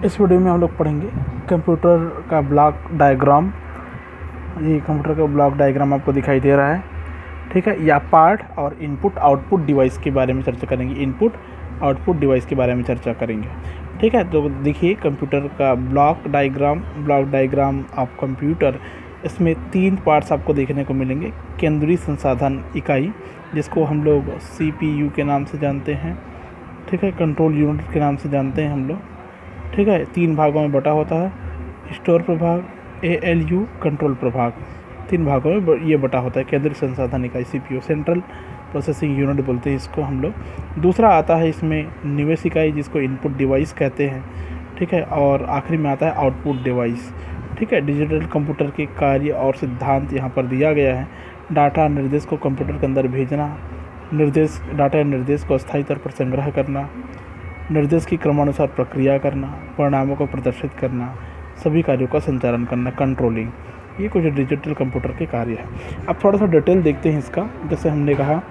इस वीडियो में हम लोग पढ़ेंगे कंप्यूटर का ब्लॉक डायग्राम। ये कंप्यूटर का ब्लॉक डायग्राम आपको दिखाई दे रहा है, ठीक है। या पार्ट और इनपुट आउटपुट डिवाइस के बारे में चर्चा करेंगे, इनपुट आउटपुट डिवाइस के बारे में चर्चा करेंगे, ठीक है। तो देखिए कंप्यूटर का ब्लॉक डायग्राम ऑफ कंप्यूटर, इसमें 3 पार्ट्स आपको देखने को मिलेंगे। केंद्रीय संसाधन इकाई, जिसको हम लोग CPU के नाम से जानते हैं, ठीक है। कंट्रोल यूनिट के नाम से जानते हैं हम लोग, ठीक है। 3 भागों में बटा होता है, स्टोर प्रभाग, ALU, कंट्रोल प्रभाग, 3 भागों में ये बटा होता है। केंद्रीय संसाधन इकाई CPU, सेंट्रल प्रोसेसिंग यूनिट बोलते हैं इसको हम लोग। दूसरा आता है इसमें निवेश इकाई, जिसको इनपुट डिवाइस कहते हैं, ठीक है। और आखिरी में आता है आउटपुट डिवाइस, ठीक है। डिजिटल कंप्यूटर के कार्य और सिद्धांत यहाँ पर दिया गया है। डाटा निर्देश को कंप्यूटर के अंदर भेजना, डाटा निर्देश को अस्थायी तौर पर संग्रह करना, निर्देश की क्रमानुसार प्रक्रिया करना, परिणामों को प्रदर्शित करना, सभी कार्यों का संचालन करना, कंट्रोलिंग, ये कुछ डिजिटल कंप्यूटर के कार्य है। अब थोड़ा सा डिटेल देखते हैं इसका। जैसे हमने कहा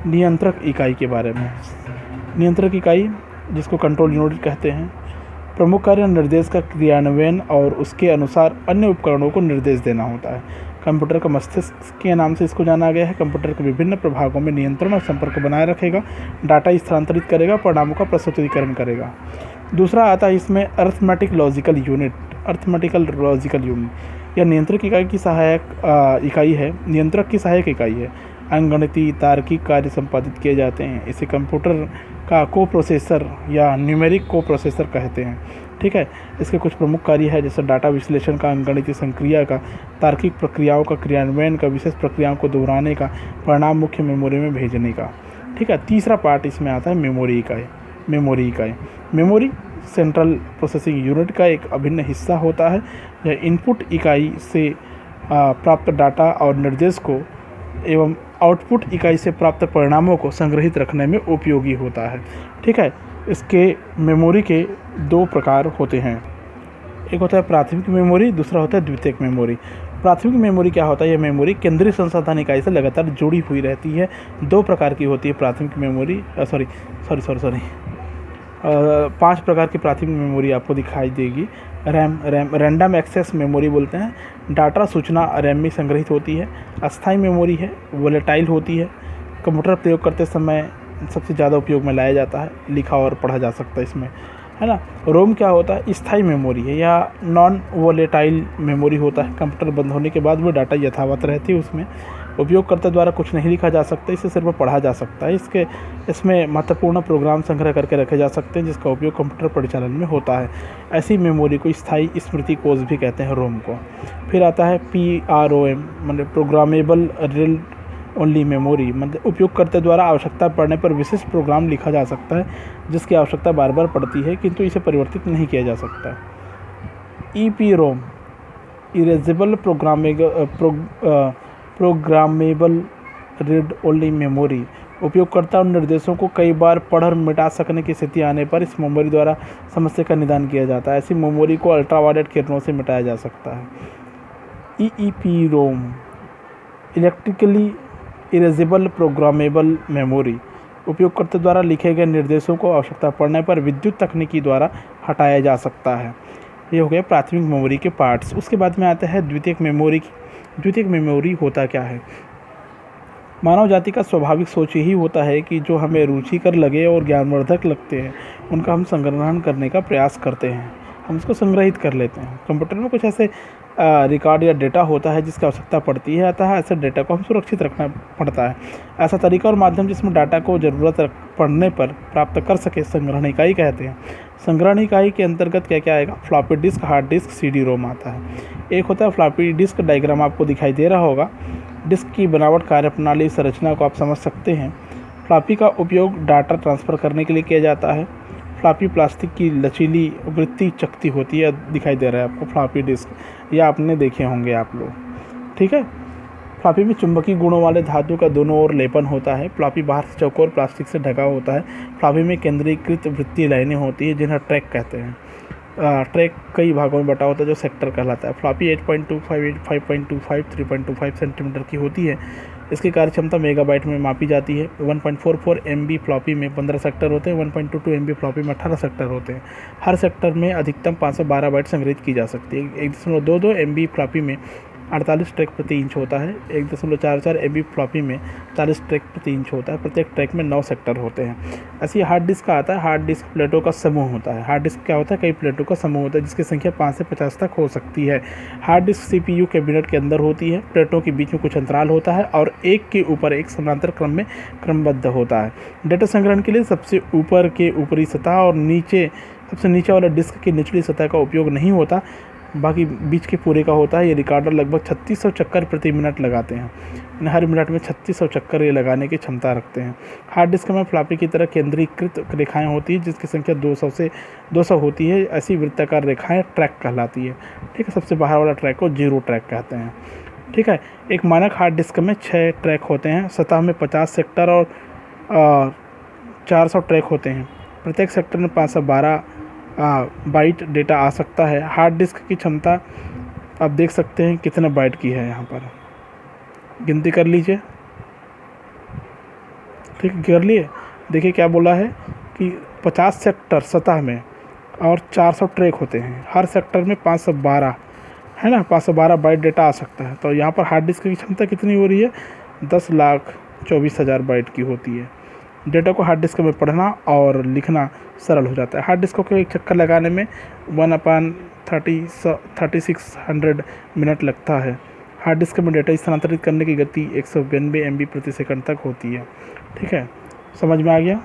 नियंत्रक इकाई के बारे में। नियंत्रक इकाई, जिसको कंट्रोल यूनिट कहते हैं, प्रमुख कार्य निर्देश का क्रियान्वयन और उसके अनुसार अन्य उपकरणों को निर्देश देना होता है। कंप्यूटर का मस्तिष्क के नाम से इसको जाना गया है। कंप्यूटर के विभिन्न प्रभागों में नियंत्रण और संपर्क बनाए रखेगा, डाटा स्थानांतरित करेगा, परिणामों का प्रस्तुतिकरण करेगा। दूसरा आता है इसमें अरिथमेटिक लॉजिकल यूनिट। यह नियंत्रक इकाई की सहायक इकाई है, नियंत्रक की सहायक इकाई है। अंकगणितीय तार्किक कार्य संपादित किए जाते हैं। इसे कंप्यूटर का कोप्रोसेसर या न्यूमेरिक कोप्रोसेसर कहते हैं, ठीक है। इसके कुछ प्रमुख कार्य है, जैसे डाटा विश्लेषण का, अंकगणितीय संक्रिया का, तार्किक प्रक्रियाओं का क्रियान्वयन का, विशेष प्रक्रियाओं को दोहराने का, परिणाम मुख्य मेमोरी में भेजने का, ठीक है। तीसरा पार्ट इसमें आता है मेमोरी इकाई। मेमोरी सेंट्रल प्रोसेसिंग यूनिट का एक अभिन्न हिस्सा होता है। यह इनपुट इकाई से प्राप्त डाटा और निर्देश को एवं आउटपुट इकाई से प्राप्त परिणामों को संग्रहित रखने में उपयोगी होता है, ठीक है। इसके मेमोरी के 2 प्रकार होते हैं, एक होता है प्राथमिक मेमोरी, दूसरा होता है द्वितीयक मेमोरी। प्राथमिक मेमोरी क्या होता है? यह मेमोरी केंद्रीय संसाधन इकाई से लगातार जुड़ी हुई रहती है। 2 प्रकार की होती है प्राथमिक मेमोरी, 5 प्रकार की प्राथमिक मेमोरी आपको दिखाई देगी। रैंडम एक्सेस मेमोरी बोलते हैं। डाटा सूचना रैम में संग्रहित होती है। अस्थायी मेमोरी है, वोलेटाइल होती है। कंप्यूटर प्रयोग करते समय सबसे ज़्यादा उपयोग में लाया जाता है, लिखा और पढ़ा जा सकता है इसमें, है ना। रोम क्या होता है? स्थायी मेमोरी है या नॉन वोलेटाइल मेमोरी होता है। कंप्यूटर बंद होने के बाद वो डाटा यथावत रहती है, उसमें उपयोगकर्ता द्वारा कुछ नहीं लिखा जा सकता, इसे सिर्फ पढ़ा जा सकता है। इसमें महत्वपूर्ण प्रोग्राम संग्रह करके रखे जा सकते हैं, जिसका उपयोग कंप्यूटर परिचालन में होता है। ऐसी मेमोरी को स्थायी स्मृति कोष भी कहते हैं, रोम को। फिर आता है PROM, मतलब प्रोग्रामेबल रीड ओनली मेमोरी, मतलब उपयोगकर्ता द्वारा आवश्यकता पड़ने पर विशिष्ट प्रोग्राम लिखा जा सकता है, जिसकी आवश्यकता बार बार पड़ती है, किंतु इसे परिवर्तित नहीं किया जा सकता। EPROM, erasable programmable read only memory, उपयोगकर्ता उन निर्देशों को कई बार पढ़ और मिटा सकने की स्थिति आने पर इस मेमोरी द्वारा समस्या का निदान किया जाता है। ऐसी मेमोरी को अल्ट्रावायलेट किरणों से मिटाया जा सकता है। EEPROM, electrically erasable programmable memory, उपयोगकर्ता द्वारा लिखे गए निर्देशों को आवश्यकता पड़ने पर विद्युत तकनीकी द्वारा हटाया जा सकता है। ये हो गया प्राथमिक मेमोरी के पार्ट्स। उसके बाद में आता है द्वितीयक मेमोरी। द्वितीयक मेमोरी होता क्या है? मानव जाति का स्वाभाविक सोच यही होता है कि जो हमें रुचिकर लगे और ज्ञानवर्धक लगते हैं, उनका हम संग्रहण करने का प्रयास करते हैं, हम उसको संग्रहित कर लेते हैं। कंप्यूटर में कुछ ऐसे रिकॉर्ड या डेटा होता है जिसकी आवश्यकता पड़ती है, अतः ऐसे डेटा को हम सुरक्षित रखना पड़ता है। ऐसा तरीका और माध्यम जिसमें डाटा को ज़रूरत पड़ने पर प्राप्त कर सके, संग्रहण इकाई कहते हैं। संग्रहण इकाई के अंतर्गत क्या क्या आएगा? Floppy disk, hard disk, CD-ROM आता है। एक होता है फ्लॉपी डिस्क, डायग्राम आपको दिखाई दे रहा होगा। डिस्क की बनावट, कार्यप्रणाली, संरचना को आप समझ सकते हैं। फ्लॉपी का उपयोग डाटा ट्रांसफ़र करने के लिए किया जाता है। फ्लॉपी प्लास्टिक की लचीली वृत्ति चकती होती है, दिखाई दे रहा है आपको फ्लॉपी डिस्क, या आपने देखे होंगे आप लोग, ठीक है। फ्लॉपी में चुंबकीय गुणों वाले धातु का दोनों ओर लेपन होता है। फ्लॉपी बाहर से चौकोर प्लास्टिक से ढका होता है। फ्लॉपी में केंद्रीकृत वृत्तीय लाइनें होती है, जिन्हें ट्रैक कहते हैं। ट्रैक कई भागों में बटा होता है, जो सेक्टर कहलाता है। फ्लॉपी 8.25, 5.25, 3.25 सेंटीमीटर की होती है। इसकी कार्य क्षमता मेगाबाइट में मापी जाती है। 1.44 MB फ्लॉपी में 15 सेक्टर होते हैं, 1.22 MB फ्लॉपी में 18 सेक्टर होते हैं। हर सेक्टर में अधिकतम 512 बाइट संग्रहित की जा सकती है। 1.22 MB फ्लॉपी में 48 ट्रैक प्रति इंच होता है। 1.44 MB फ्लॉपी में 40 ट्रैक प्रति इंच होता है। प्रत्येक ट्रैक में 9 सेक्टर होते हैं। ऐसे ही हार्ड डिस्क का आता है। हार्ड डिस्क प्लेटों का समूह होता है। हार्ड डिस्क क्या होता है? कई प्लेटों का समूह होता है जिसकी संख्या 5 से 50 तक हो सकती है। हार्ड डिस्क CPU कैबिनेट के अंदर होती है। प्लेटों के बीच में कुछ अंतराल होता है और एक के ऊपर एक समानांतर क्रम में क्रमबद्ध होता है। डेटा संग्रहण के लिए सबसे ऊपर के ऊपरी सतह और सबसे नीचे वाला डिस्क की निचली सतह का उपयोग नहीं होता, बाकी बीच के पूरे का होता है। ये रिकॉर्डर लगभग 3600 चक्कर प्रति मिनट लगाते हैं। हर मिनट में 3600 चक्कर ये लगाने की क्षमता रखते हैं। हार्ड डिस्क में फ्लॉपी की तरह केंद्रीकृत रेखाएं होती है जिसकी संख्या 200 होती है। ऐसी वृत्ताकार रेखाएं ट्रैक कहलाती है। ठीक है, सबसे बाहर वाला ट्रैक को जीरो ट्रैक कहते हैं। ठीक है, एक मानक हार्ड डिस्क में 6 ट्रैक होते हैं। सतह में 50 सेक्टर और 400 ट्रैक होते हैं। प्रत्येक सेक्टर में 512 बाइट डेटा आ सकता है। हार्ड डिस्क की क्षमता आप देख सकते हैं कितने बाइट की है, यहाँ पर गिनती कर लीजिए। ठीक, कर लिए। देखिए क्या बोला है कि 50 सेक्टर सतह में और 400 ट्रैक होते हैं। हर सेक्टर में 512 है ना, 512 बाइट डेटा आ सकता है। तो यहाँ पर हार्ड डिस्क की क्षमता कितनी हो रही है? 10,24,000 बाइट की होती है। डेटा को हार्ड डिस्क में पढ़ना और लिखना सरल हो जाता है। हार्ड डिस्क को एक चक्कर लगाने में 1/3600 मिनट लगता है। हार्ड डिस्क में डेटा स्थानांतरित करने की गति 192 MB प्रति सेकंड तक होती है। ठीक है, समझ में आ गया।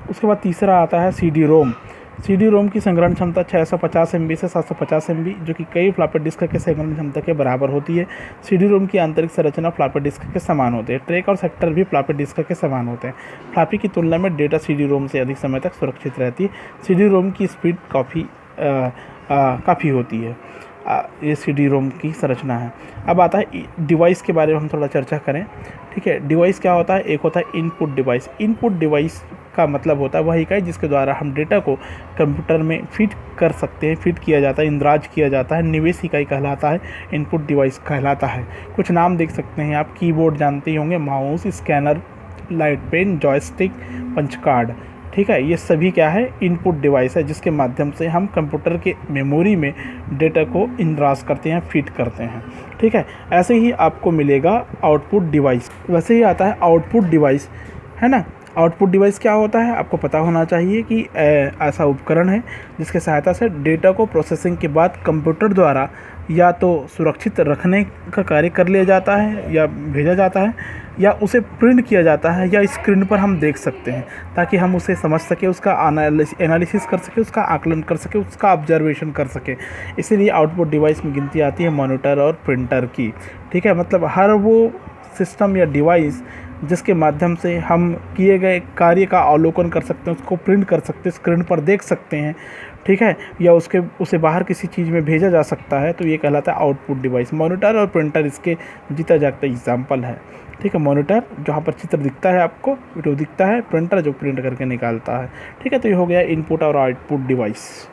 उसके बाद तीसरा आता है CD-ROM। CD-ROM की संग्रहण क्षमता 650 MB से 750 MB, जो कि कई फ्लॉपी डिस्क के संग्रहण क्षमता के बराबर होती है। CD-ROM की आंतरिक संरचना फ्लॉपी डिस्क के समान होते हैं। ट्रैक और सेक्टर भी फ्लॉपी डिस्क के समान होते हैं। फ्लॉपी की तुलना में डेटा CD-ROM से अधिक समय तक सुरक्षित रहती है। CD-ROM की स्पीड काफ़ी होती है। ये CD-ROM की संरचना है। अब आता है डिवाइस के बारे में हम थोड़ा चर्चा करें। ठीक है, डिवाइस क्या होता है? एक होता है इनपुट डिवाइस। इनपुट डिवाइस का मतलब होता है वह इकाई जिसके द्वारा हम डेटा को कंप्यूटर में फीड कर सकते हैं, फीड किया जाता है, इंद्राज किया जाता है। निवेश इकाई कहलाता है, इनपुट डिवाइस कहलाता है। कुछ नाम देख सकते हैं आप, कीबोर्ड जानते ही होंगे, mouse, scanner, light pen, joystick, punch card. ठीक है, ये सभी क्या है? इनपुट डिवाइस है जिसके माध्यम से हम कंप्यूटर के मेमोरी में डेटा को इंद्राज करते हैं, फीड करते हैं। ठीक है, ऐसे ही आपको मिलेगा आउटपुट डिवाइस। वैसे ही आता है आउटपुट डिवाइस, है ना। आउटपुट डिवाइस क्या होता है? आपको पता होना चाहिए कि ऐसा उपकरण है जिसके सहायता से डेटा को प्रोसेसिंग के बाद कंप्यूटर द्वारा या तो सुरक्षित रखने का कार्य कर लिया जाता है या भेजा जाता है, या उसे प्रिंट किया जाता है, या स्क्रीन पर हम देख सकते हैं ताकि हम उसे समझ सके, उसका एनालिसिस कर सके, उसका आकलन कर सके, उसका ऑब्जर्वेशन कर सके। इसीलिए आउटपुट डिवाइस में गिनती आती है मॉनिटर और प्रिंटर की। ठीक है, मतलब हर वो सिस्टम या डिवाइस जिसके माध्यम से हम किए गए कार्य का अवलोकन कर सकते हैं, उसको प्रिंट कर सकते हैं, स्क्रीन पर देख सकते हैं। ठीक है, या उसे बाहर किसी चीज़ में भेजा जा सकता है, तो ये कहलाता है आउटपुट डिवाइस। मॉनिटर और प्रिंटर इसके जीता जागता एग्जाम्पल है। ठीक है, मॉनिटर जहाँ पर चित्र दिखता है, आपको वीडियो दिखता है, प्रिंटर जो प्रिंट करके निकालता है। ठीक है, तो ये हो गया इनपुट और आउटपुट डिवाइस।